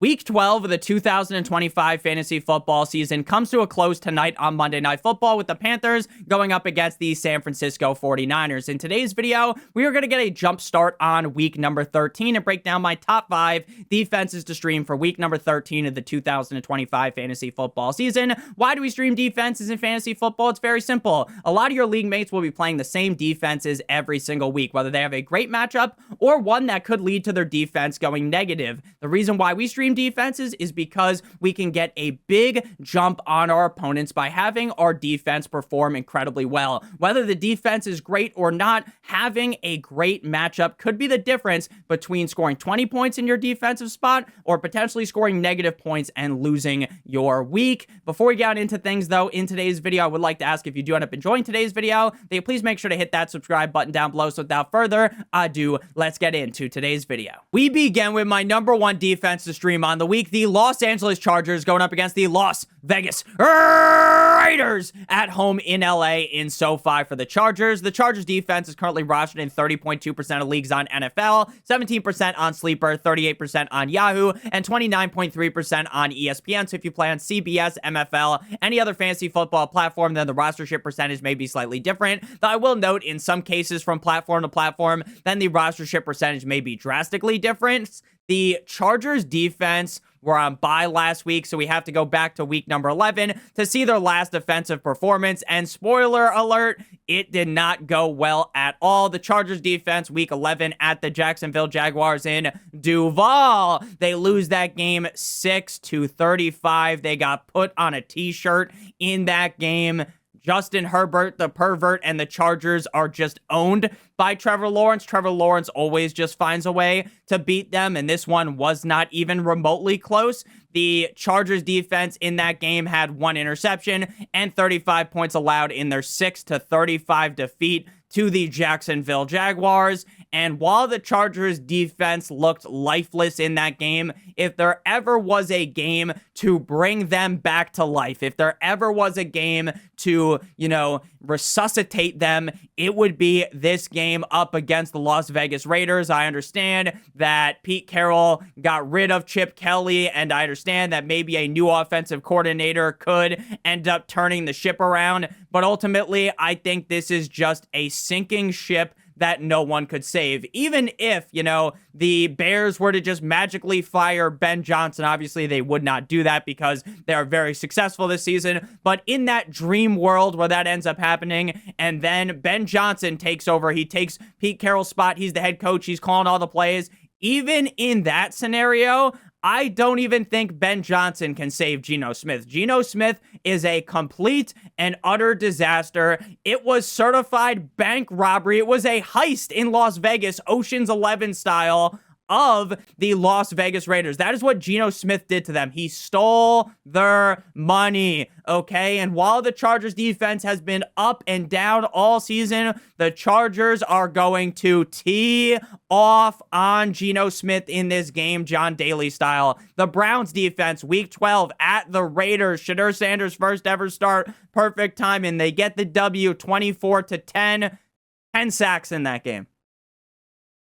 Week 12 of the 2025 fantasy football season comes to a close tonight on Monday Night Football with the Panthers going up against the San Francisco 49ers. In today's video, we are going to get a jump start on week number 13 and break down my top 5 defenses to stream for week number 13 of the 2025 fantasy football season. Why do we stream defenses in fantasy football? It's very simple. A lot of your league mates will be playing the same defenses every single week, whether they have a great matchup or one that could lead to their defense going negative. The reason why we stream defenses is because we can get a big jump on our opponents by having our defense perform incredibly well. Whether the defense is great or not, having a great matchup could be the difference between scoring 20 points in your defensive spot or potentially scoring negative points and losing your week. Before we get into things though, in today's video, I would like to ask if you do end up enjoying today's video, that you please make sure to hit that subscribe button down below. So without further ado, let's get into today's video. We begin with my number one defense to stream on the week, the Los Angeles Chargers going up against the Las Vegas Raiders at home in LA in SoFi for the Chargers. The Chargers defense is currently rostered in 30.2% of leagues on NFL, 17% on Sleeper, 38% on Yahoo, and 29.3% on ESPN. So if you play on CBS, MFL, any other fantasy football platform, then the rostership percentage may be slightly different. Though I will note in some cases from platform to platform, then the rostership percentage may be drastically different. The Chargers defense were on bye last week, so we have to go back to week number 11 to see their last defensive performance. And spoiler alert, it did not go well at all. The Chargers defense, week 11 at the Jacksonville Jaguars in Duval. They lose that game 6-35. They got put on a t-shirt in that game. Justin Herbert, the pervert, and the Chargers are just owned by Trevor Lawrence. Trevor Lawrence always just finds a way to beat them, and this one was not even remotely close. The Chargers defense in that game had 1 interception and 35 points allowed in their 6-35 defeat to the Jacksonville Jaguars. And while the Chargers defense looked lifeless in that game, if there ever was a game to bring them back to life, if there ever was a game to, resuscitate them, it would be this game up against the Las Vegas Raiders. I understand that Pete Carroll got rid of Chip Kelly, and I understand that maybe a new offensive coordinator could end up turning the ship around, but ultimately, I think this is just a sinking ship that no one could save. Even if, the Bears were to just magically fire Ben Johnson, obviously they would not do that because they are very successful this season. But in that dream world where that ends up happening, and then Ben Johnson takes over, he takes Pete Carroll's spot, he's the head coach, he's calling all the plays. Even in that scenario, I don't even think Ben Johnson can save Geno Smith. Geno Smith is a complete and utter disaster. It was certified bank robbery. It was a heist in Las Vegas, Ocean's 11 style, of the Las Vegas Raiders. That is what Geno Smith did to them. He stole their money, okay? And while the Chargers defense has been up and down all season, the Chargers are going to tee off on Geno Smith in this game, John Daly style. The Browns defense, week 12 at the Raiders. Shedeur Sanders' first ever start, perfect time, and they get the W 24-10. 10 sacks in that game.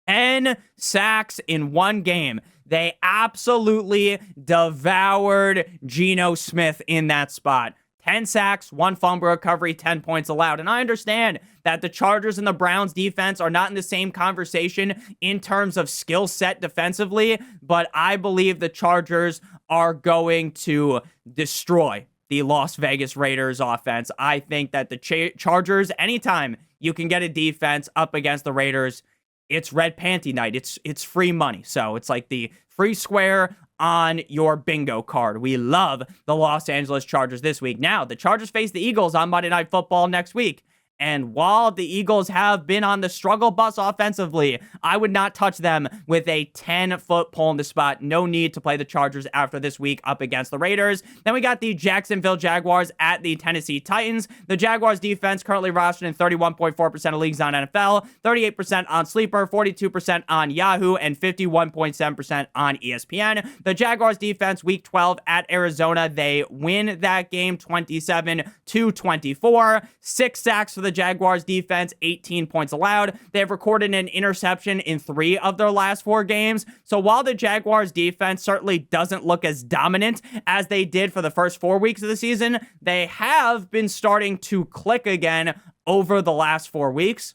10 sacks in one game. They absolutely devoured Geno Smith in that spot. 10 sacks, 1 fumble recovery, 10 points allowed. And I understand that the Chargers and the Browns defense are not in the same conversation in terms of skill set defensively, but I believe the Chargers are going to destroy the Las Vegas Raiders offense. I think that the Chargers, anytime you can get a defense up against the Raiders, it's red panty night. It's free money. So it's like the free square on your bingo card. We love the Los Angeles Chargers this week. Now, the Chargers face the Eagles on Monday Night Football next week. And while the Eagles have been on the struggle bus offensively, I would not touch them with a 10-foot pole in the spot. No need to play the Chargers after this week up against the Raiders. Then we got the Jacksonville Jaguars at the Tennessee Titans. The Jaguars defense currently rostered in 31.4% of leagues on NFL, 38% on Sleeper, 42% on Yahoo, and 51.7% on ESPN. The Jaguars defense, week 12 at Arizona, they win that game 27-24. 6 sacks for the Jaguars defense, 18 points allowed. They have recorded an interception in 3 of their last 4 games. So while the Jaguars defense certainly doesn't look as dominant as they did for the first 4 weeks of the season, they have been starting to click again over the last 4 weeks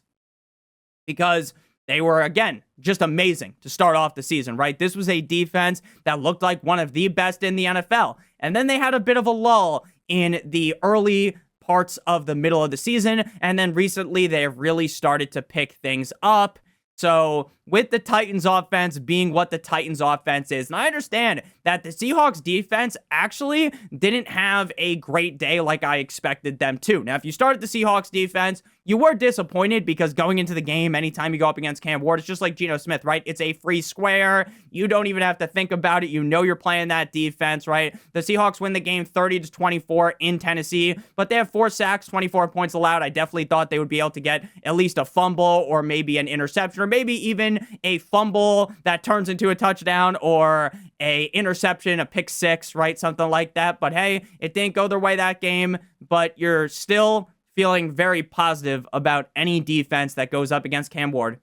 because they were, again, just amazing to start off the season, right? This was a defense that looked like one of the best in the NFL. And then they had a bit of a lull in the early parts of the middle of the season. And then recently they have really started to pick things up. So with the Titans offense being what the Titans offense is, and I understand that the Seahawks defense actually didn't have a great day like I expected them to. Now, if you started the Seahawks defense, you were disappointed because going into the game, anytime you go up against Cam Ward, it's just like Geno Smith, right? It's a free square. You don't even have to think about it. You know you're playing that defense, right? The Seahawks win the game 30-24 in Tennessee, but they have 4 sacks, 24 points allowed. I definitely thought they would be able to get at least a fumble or maybe an interception or maybe even a fumble that turns into a touchdown or a interception, a pick 6, right? Something like that. But hey, it didn't go their way that game, but you're still feeling very positive about any defense that goes up against Cam Ward.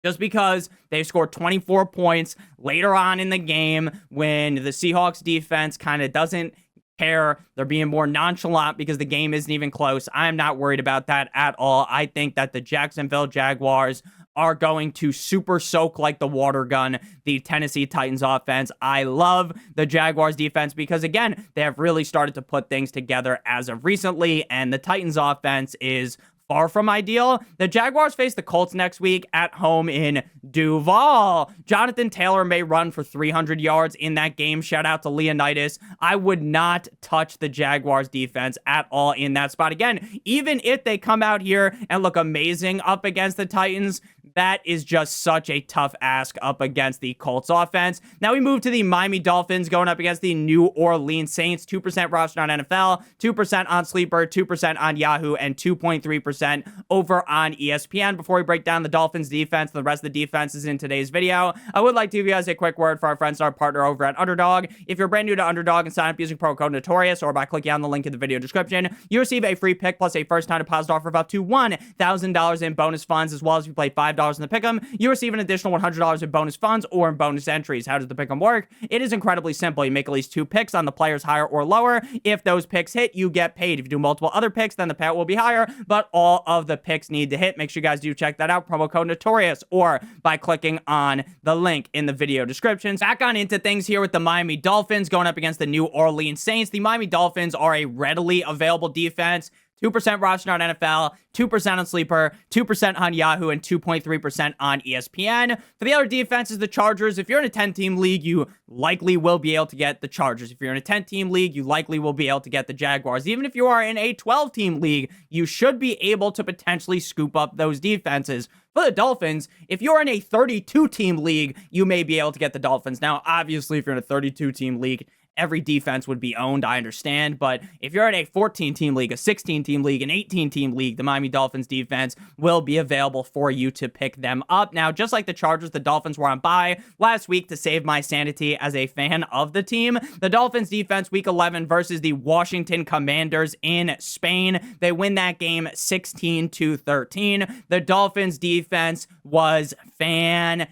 Just because they scored 24 points later on in the game when the Seahawks defense kind of doesn't care. They're being more nonchalant because the game isn't even close. I'm not worried about that at all. I think that the Jacksonville Jaguars are going to super soak like the water gun the Tennessee Titans offense. I love the Jaguars defense because, again, they have really started to put things together as of recently, and the Titans offense is far from ideal. The Jaguars face the Colts next week at home in Duval. Jonathan Taylor may run for 300 yards in that game. Shout out to Leonidas. I would not touch the Jaguars defense at all in that spot. Again, even if they come out here and look amazing up against the Titans, that is just such a tough ask up against the Colts offense. Now we move to the Miami Dolphins going up against the New Orleans Saints. 2% roster on NFL, 2% on Sleeper, 2% on Yahoo, and 2.3% over on ESPN. Before we break down the Dolphins defense and the rest of the defenses in today's video, I would like to give you guys a quick word for our friends and our partner over at Underdog. If you're brand new to Underdog and sign up using promo code Notorious or by clicking on the link in the video description, you receive a free pick plus a first-time deposit offer of up to $1,000 in bonus funds, as well as if you play $5 in the pick'em, you receive an additional $100 in bonus funds or in bonus entries. How does the pick'em work? It is incredibly simple. You make at least 2 picks on the players higher or lower. If those picks hit, you get paid. If you do multiple other picks, then the payout will be higher, but all of the picks need to hit. Make sure you guys do check that out. Promo code Notorious or by clicking on the link in the video description. Back on into things here with the Miami Dolphins going up against the New Orleans Saints. The Miami Dolphins are a readily available defense. 2% roster on NFL, 2% on Sleeper, 2% on Yahoo, and 2.3% on ESPN. For the other defenses, the Chargers, if you're in a 10-team league, you likely will be able to get the Chargers. If you're in a 10-team league, you likely will be able to get the Jaguars. Even if you are in a 12-team league, you should be able to potentially scoop up those defenses. For the Dolphins, if you're in a 32-team league, you may be able to get the Dolphins. Now, obviously, if you're in a 32-team league, every defense would be owned, I understand, but if you're in a 14-team league, a 16-team league, an 18-team league, the Miami Dolphins defense will be available for you to pick them up. Now, just like the Chargers, the Dolphins were on bye last week to save my sanity as a fan of the team. The Dolphins defense, week 11 versus the Washington Commanders in Spain. They win that game 16-13. The Dolphins defense was fantastic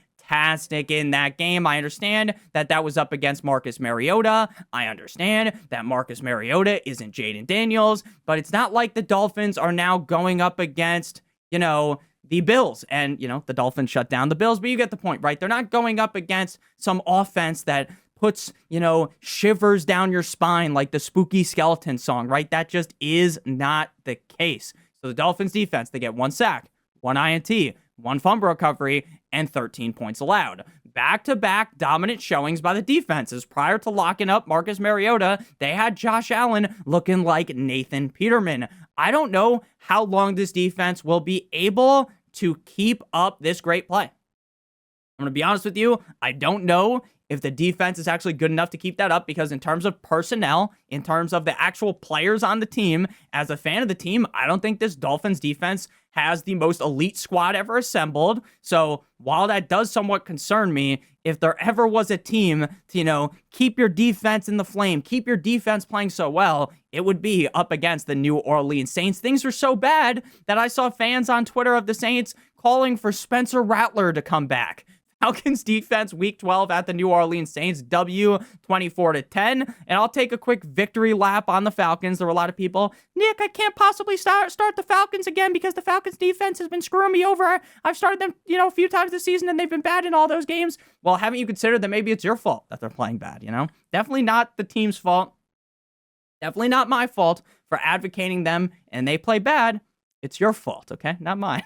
in that game. I understand that that was up against Marcus Mariota. I understand that Marcus Mariota isn't Jaden Daniels, but it's not like the Dolphins are now going up against, the Bills. And, the Dolphins shut down the Bills, but you get the point, right? They're not going up against some offense that puts, shivers down your spine like the Spooky Skeleton song, right? That just is not the case. So the Dolphins defense, they get 1 sack, 1 INT, 1 fumble recovery, and 13 points allowed. Back-to-back dominant showings by the defenses. Prior to locking up Marcus Mariota, they had Josh Allen looking like Nathan Peterman. I don't know how long this defense will be able to keep up this great play. I'm going to be honest with you, I don't know if the defense is actually good enough to keep that up, because in terms of personnel, in terms of the actual players on the team, as a fan of the team, I don't think this Dolphins defense has the most elite squad ever assembled. So while that does somewhat concern me, if there ever was a team to, keep your defense in the flame, keep your defense playing so well, it would be up against the New Orleans Saints. Things are so bad that I saw fans on Twitter of the Saints calling for Spencer Rattler to come back. Falcons defense week 12 at the New Orleans Saints, W 24-10. And I'll take a quick victory lap on the Falcons. There were a lot of people, Nick, I can't possibly start the Falcons again because the Falcons defense has been screwing me over. I've started them, a few times this season and they've been bad in all those games. Well, haven't you considered that maybe it's your fault that they're playing bad, Definitely not the team's fault. Definitely not my fault for advocating them and they play bad. It's your fault, okay? Not mine.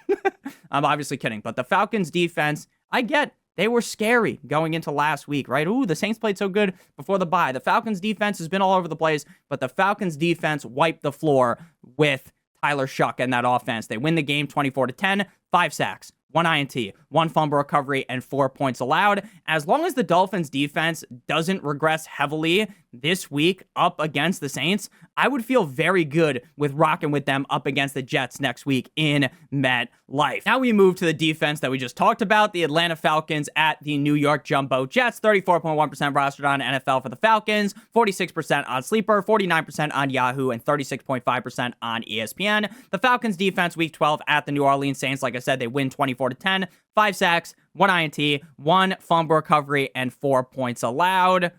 I'm obviously kidding. But the Falcons defense, I get they were scary going into last week, right? Ooh, the Saints played so good before the bye. The Falcons defense has been all over the place, but the Falcons defense wiped the floor with Tyler Shuck and that offense. They win the game 24-10, 5 sacks, 1 INT, 1 fumble recovery, and 4 points allowed. As long as the Dolphins defense doesn't regress heavily this week up against the Saints, I would feel very good with rocking with them up against the Jets next week in MetLife. Now we move to the defense that we just talked about, the Atlanta Falcons at the New York Jumbo Jets. 34.1% rostered on NFL for the Falcons, 46% on Sleeper, 49% on Yahoo, and 36.5% on ESPN. The Falcons defense week 12 at the New Orleans Saints, like I said, they win 24-10, 5 sacks, 1 INT, 1 fumble recovery, and 4 points allowed.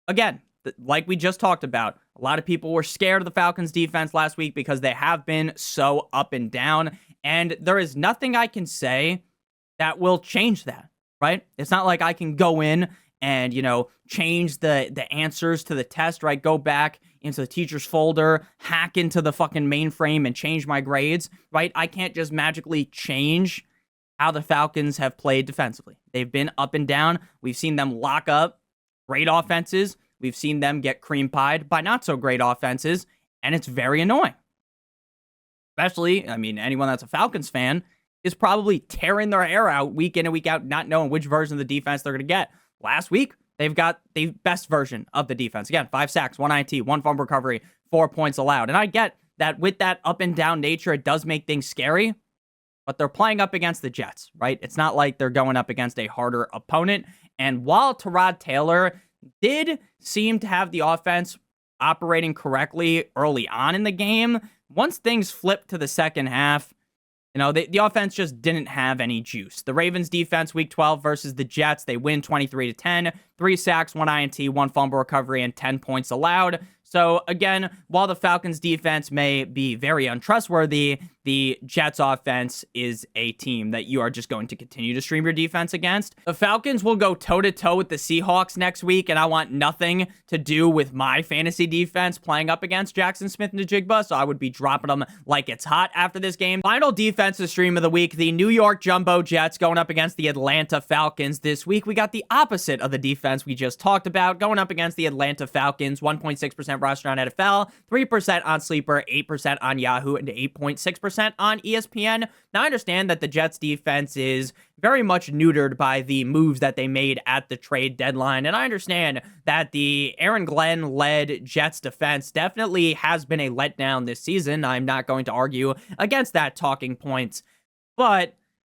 Again, like we just talked about, a lot of people were scared of the Falcons defense last week because they have been so up and down, and there is nothing I can say that will change that, right? It's not like I can go in and, change the answers to the test, right? Go back into the teacher's folder, hack into the fucking mainframe and change my grades, right? I can't just magically change how the Falcons have played defensively. They've been up and down. We've seen them lock up great offenses. We've seen them get cream pied by not so great offenses, and it's very annoying. Especially, anyone that's a Falcons fan is probably tearing their hair out week in and week out, not knowing which version of the defense they're going to get. Last week, they've got the best version of the defense. Again, 5 sacks, 1 INT, 1 fumble recovery, 4 points allowed. And I get that with that up and down nature, it does make things scary, but they're playing up against the Jets, right? It's not like they're going up against a harder opponent. And while Tyrod Taylor did seem to have the offense operating correctly early on in the game, once things flipped to the second half, the offense just didn't have any juice. The Ravens defense week 12 versus the Jets, they win 23-10, 3 sacks, 1 INT, 1 fumble recovery, and 10 points allowed. So again, while the Falcons defense may be very untrustworthy, the Jets offense is a team that you are just going to continue to stream your defense against. The Falcons will go toe-to-toe with the Seahawks next week, and I want nothing to do with my fantasy defense playing up against Jackson Smith-Njigba, so I would be dropping them like it's hot after this game. Final defensive stream of the week, the New York Jumbo Jets going up against the Atlanta Falcons this week. We got the opposite of the defense we just talked about, going up against the Atlanta Falcons, 1.6% roster on NFL, 3% on Sleeper, 8% on Yahoo, and 8.6% on ESPN. Now, I understand that the Jets defense is very much neutered by the moves that they made at the trade deadline, and I understand that the Aaron Glenn-led Jets defense definitely has been a letdown this season. I'm not going to argue against that talking point, but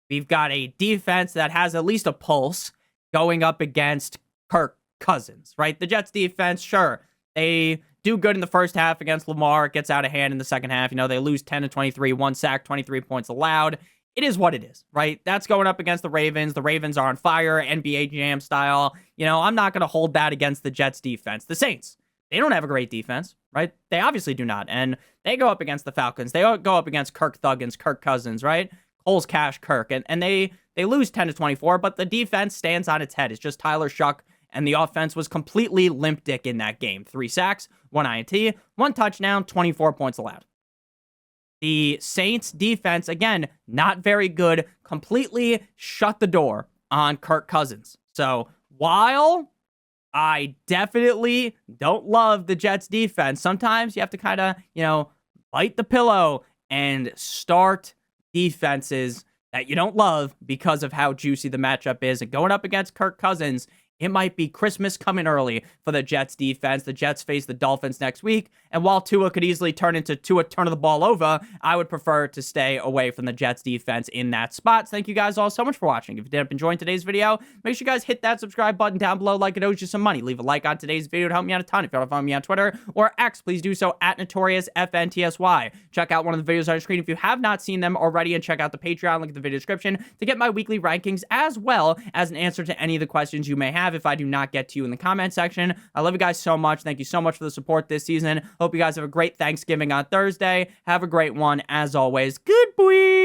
we've got a defense that has at least a pulse going up against Kirk Cousins, right? The Jets defense, sure, they do good in the first half against Lamar. It gets out of hand in the second half. They lose 10-23, 1 sack, 23 points allowed. It is what it is, right? That's going up against the Ravens. The Ravens are on fire, NBA Jam style. I'm not going to hold that against the Jets defense. The Saints, they don't have a great defense, right? They obviously do not. And they go up against the Falcons. They go up against Kirk Thuggins, Kirk Cousins, right? Coles Cash, Kirk. And they lose 10-24, but the defense stands on its head. It's just Tyler Shuck, and the offense was completely limp dick in that game. 3 sacks, 1 INT, 1 touchdown, 24 points allowed. The Saints defense, again, not very good, completely shut the door on Kirk Cousins. So while I definitely don't love the Jets defense, sometimes you have to kind of, bite the pillow and start defenses that you don't love because of how juicy the matchup is. And going up against Kirk Cousins it might be Christmas coming early for the Jets defense. The Jets face the Dolphins next week, and while Tua could easily turn into Tua turn of the ball over, I would prefer to stay away from the Jets defense in that spot. So thank you guys all so much for watching. If you did end up enjoying today's video, make sure you guys hit that subscribe button down below like it owes you some money. Leave a like on today's video to help me out a ton. If you want to follow me on Twitter or X, please do so at NotoriousFantasy. Check out one of the videos on your screen if you have not seen them already, and check out the Patreon link in the video description to get my weekly rankings, as well as an answer to any of the questions you may have if I do not get to you in the comment section. I love you guys so much. Thank you so much for the support this season. Hope you guys have a great Thanksgiving on Thursday. Have a great one. As always, good boy.